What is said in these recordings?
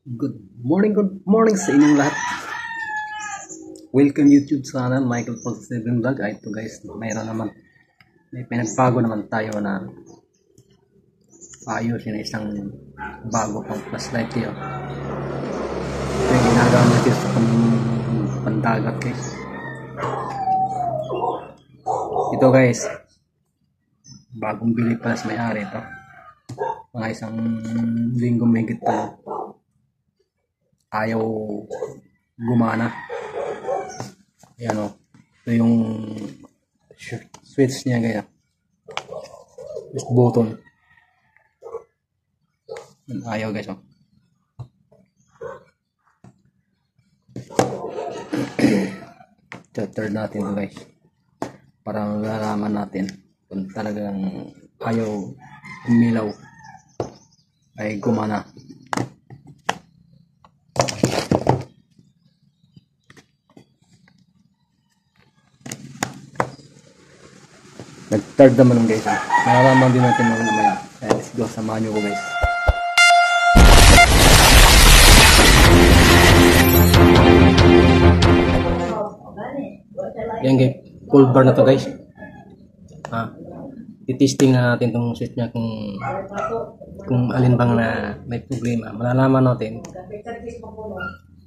Good morning sa inyong lahat. Welcome YouTube channel, Michael 47 Vlog. Ito guys, may pinagbago naman tayo na ayusin na isang bago pang flashlight yun. Ito yung ginagawa natin sa pandagat guys. Ito guys, bagong bili pala sa may-ari ito. Mga isang linggo may pa ayaw gumana. Ayan o, ito yung switch niya guys, this button ayaw guys o. Turn natin ito guys para malalaman natin kung talagang ayaw umilaw ay gumana. Nag-third naman guys. Malalaman din natin mamaya. Let's go, samahan nyo ko guys. Yan guys, full bar na to guys. Titesting na natin tong switch niya kung alin bang na may problema. Malalaman natin.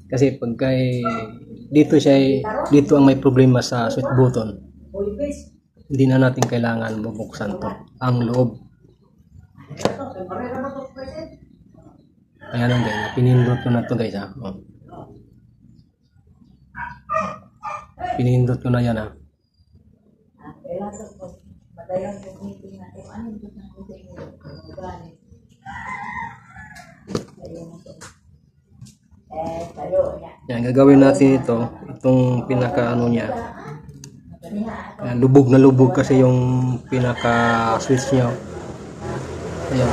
Kasi pagka dito ang may problema sa switch button, hindi na natin kailangan bubuksan to ang loob. Ayan lang guys, pinindot ko na to guys ha. Oh. Pinindot ko na yan ha. Yan, gagawin natin itong pinaka ano niya. Lubog na lubog kasi yung pinaka switch niya. Ayan.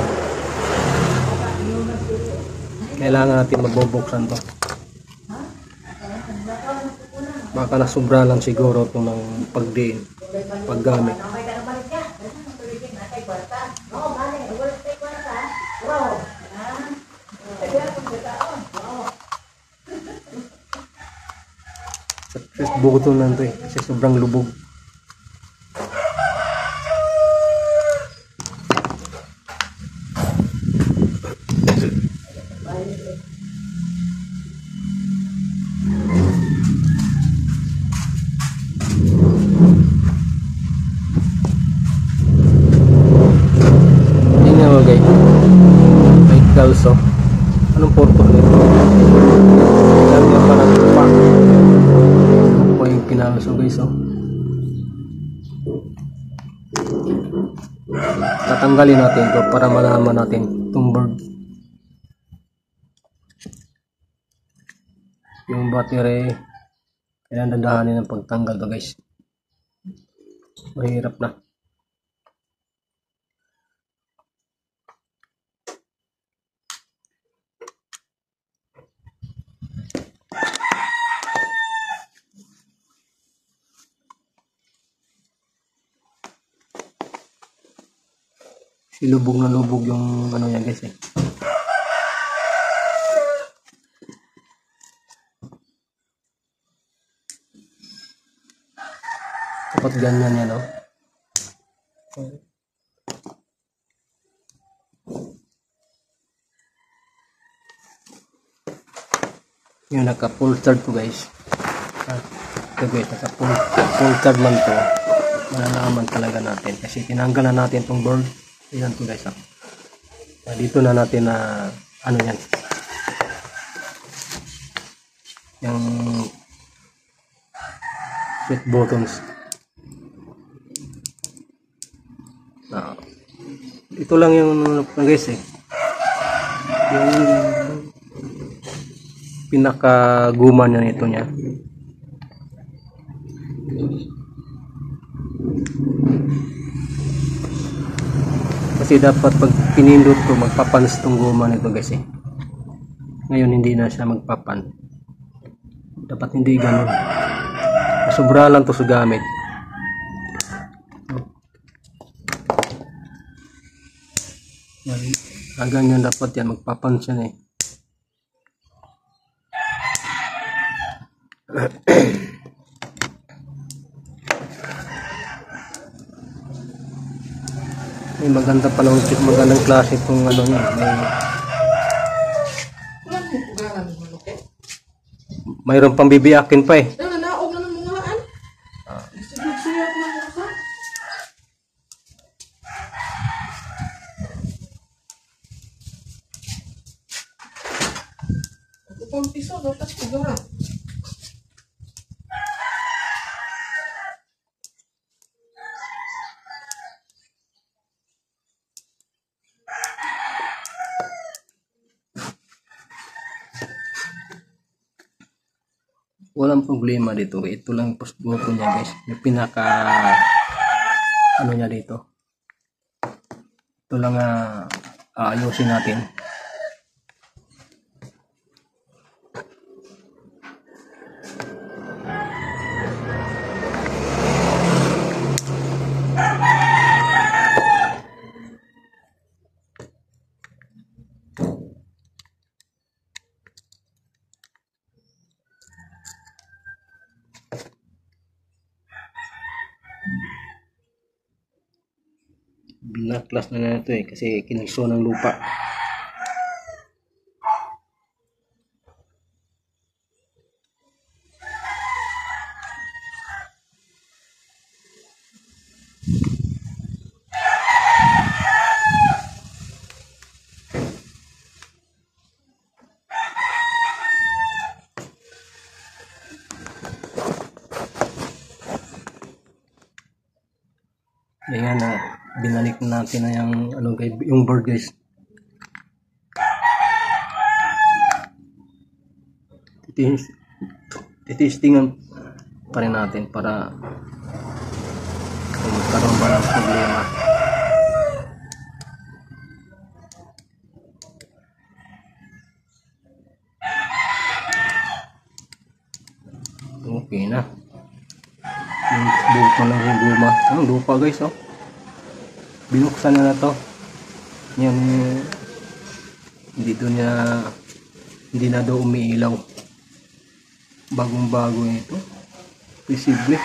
Kailangan natin magbubuksan to. Baka nasubra lang siguro ito ng paggamit. Switch button lang to kasi sobrang lubog. May kalso. Anong porto nito? Sabi yung parang lupa. Ano po yung kinalso guys oh. Tatanggalin natin ito para malaman natin itong board. Yung battery, kailangan dandahanin ng pagtanggal to guys. Mahirap na. Lubog na lubog yung ano yan guys eh. Dapat ganyan yan oh. Yung naka full charge to guys. Ito guys, naka full charge man to. Malalaman talaga natin kasi tinanggal na natin tong board. Ayan to guys ha. Dito na natin na ano yan, yung switch buttons. Ito lang yung guys eh, yung pinaka guma niya nito niya. Kasi dapat pag pinindot ko magpapans tong guma nito guys eh. Ngayon hindi na siya magpapan. Dapat hindi ganun. Sobra lang to sa gamit. Ganyan dapat yan, magpapan siya eh. May maganda pa lang, magandang klase itong ano niya. Mayroon pang bibiyakin pa eh. Walang problema dito. Ito lang post buto niya guys. Yung pinaka ano niya dito. Ito lang ayusin natin. Binaklas na ito eh kasi kinalso ng lupa. Ayan na, binalik natin na yung ano guys, yung board guys. Titistingan pa rin natin para magkaroon ba ng problema. Okay na. Yung buto na yung guma. Ang lupa guys oh. Binuksan na to. Yan. Hindi na daw umiilaw. Bagong bago ito. Posible.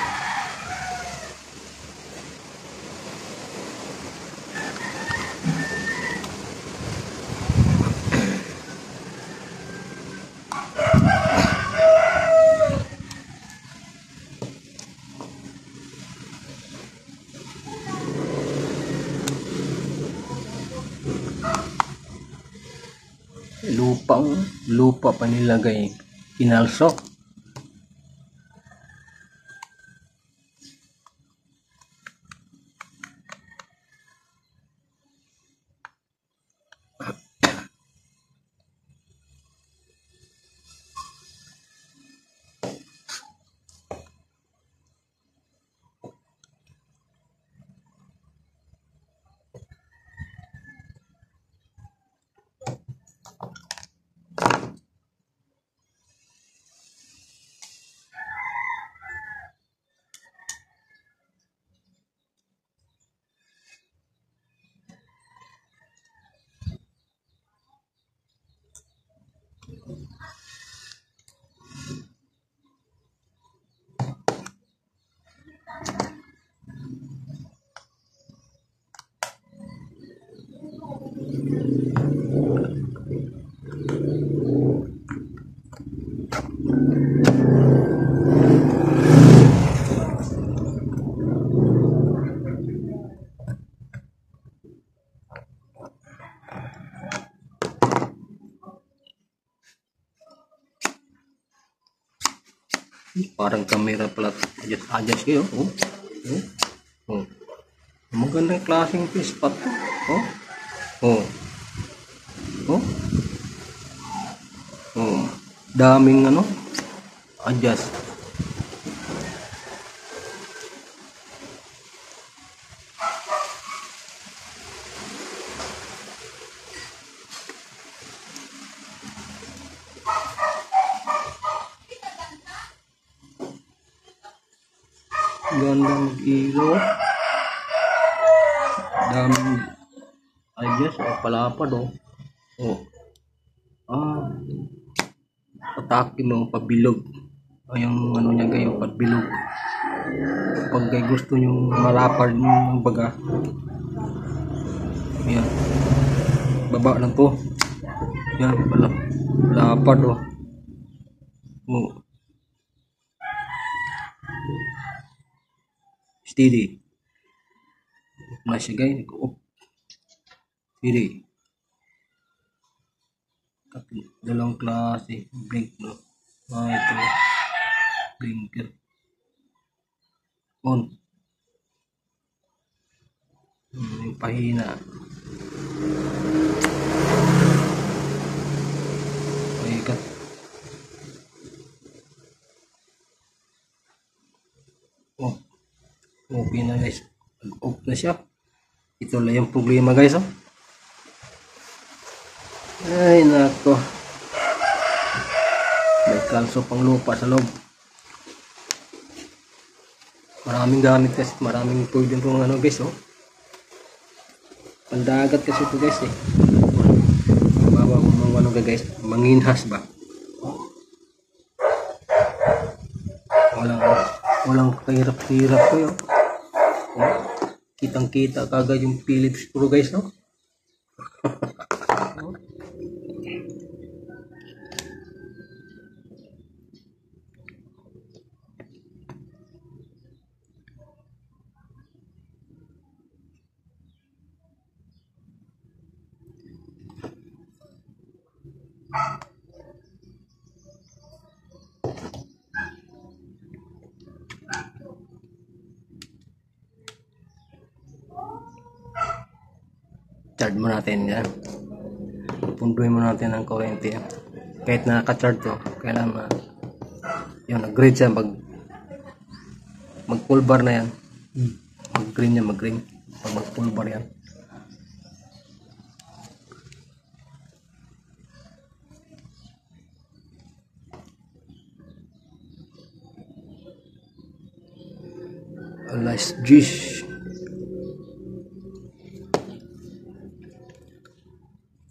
Lupa pa nilagay, kinalso. Parang camera pala. Adjust kayo. Oh. Oh. Oh. Magandang klaseng pispat to. Oh. Oh. Oh. Oh. Daming ano. Adjust. Ganda mag-ilaw. Daming adjust. Oh, palapad oh. Oh. Patake mo pabilog. O yung ano niya guys, yung pagbilog. Pag guys gusto nyo malapad ng baga, yan, baba lang to. Yan, lapad oh. Steady. Na siya guys, steady. Dalawang klase, blink no. Ito, blinker. On. Yung pahina. Ikat. Oh. Okay na guys. Nag-off na siya. Ito lang yung problema guys oh. Ay nako. May kalso pang lupa sa loob. Maraming gamit kasi, maraming pwede itong ano guys oh. Pandagat kasi ito guys eh. Bawa kung mga ano guys, manginhas ba? Walang kahirap-hirap ko yun. Kitang kita kagad yung Philips Pro guys no. Charge mo natin yan. Punduin mo natin ang kuryente. Kahit nakaka-charge to, kailangan yun, nag-grade siya mag full bar na yan. Mag-green yan, mag-green. Pag mag full bar yan. Alas 10.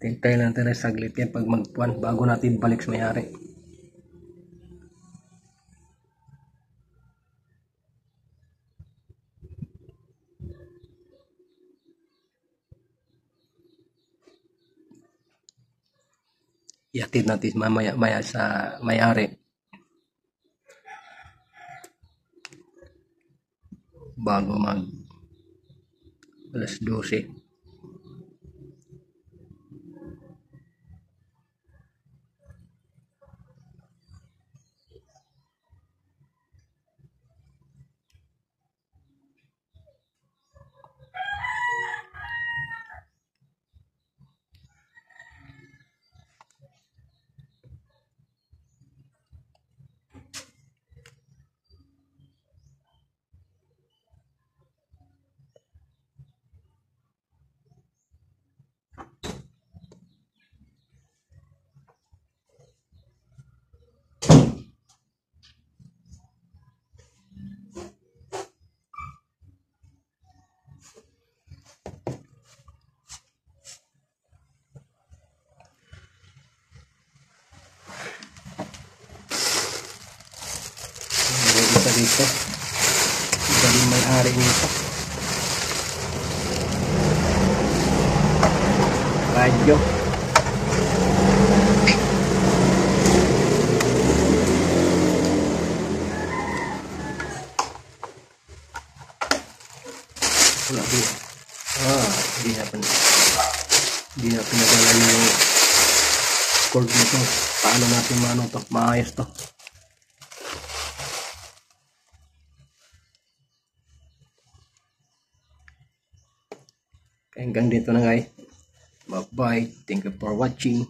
Hintay lang tayo saglit yan pag magpuan bago natin balik sa may-ari. Iatid natin mamaya sa may-ari bago mag alas 12. Dito dali may-ari nito radyo wala dito hindi na pinadala yung cord nito. Paano natin maayos to. Hanggang dito na guys. Bye bye. Thank you for watching.